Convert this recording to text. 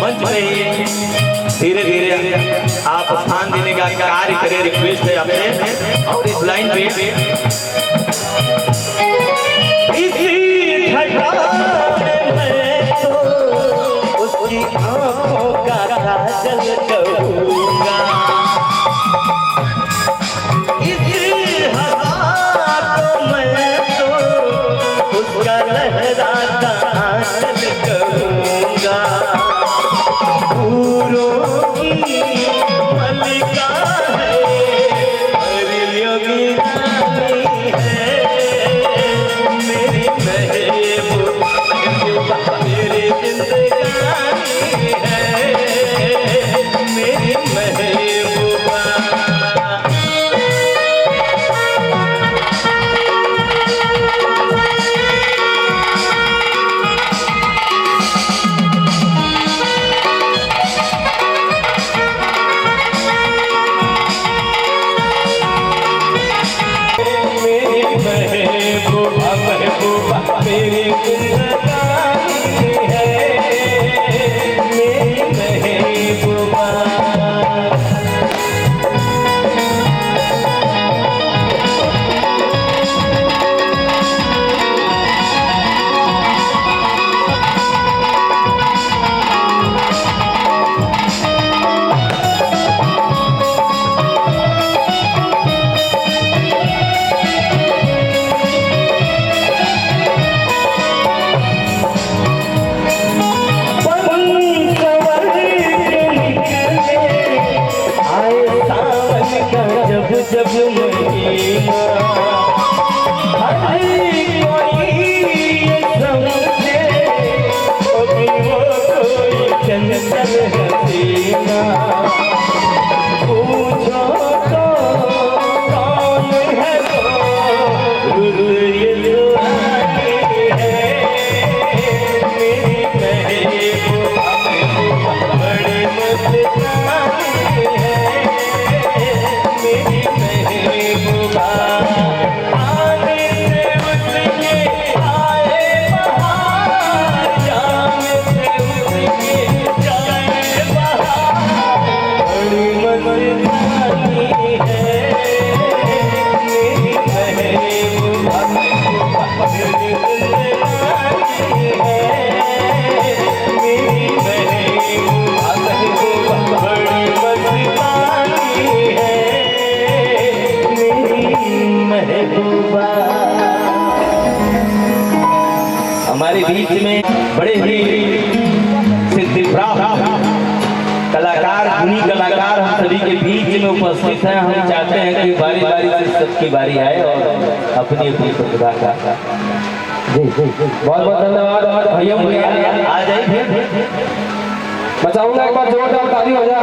मंच पे धीरे धीरे आप स्थान देने का कार्य करें, रिक्वेस्ट है आपसे। और इस लाइन पे इसी घटा मैं तो उसकी आंखों का काजल कहूंगा, इसी हवा को मैं तो उसका लहराता आंचल कहूंगा। फूलों की मलिका है, परियों की रानी है, मेरी महबूबा मेरी जिंदगानी है, मेरी महबूबा। महबूबा मेरी जिंदगानी है, मेरी महबूबा। जब महीना हर कोई ये समझे, अभी वो कोई चंचल हसीना। पूछो तो कौन है वो ये दीवानी है, मेरी महबूबा बड़ी मस्तानी है, मेरी महबूबा। आने से उसके आए बहार, जाने से उसके जाए बहार, बड़ी मस्तानी है, मेरी महबूबा मेरी जिंदगानी है, मेरी महबूबा बड़ी मस्तानी है, महबूबा। हमारे बीच में बड़े ही सिद्धि प्राप्त कलाकार, गुणी कलाकार हम सभी के बीच में उपस्थित हैं। हम चाहते हैं कि बारी बारी से सबकी बारी आए और अपनी अपनी प्रतिभा का बहुत बहुत धन्यवाद। भैया आ जाइए, बचाऊंगा एक बार जोरदार ताली हो जाए।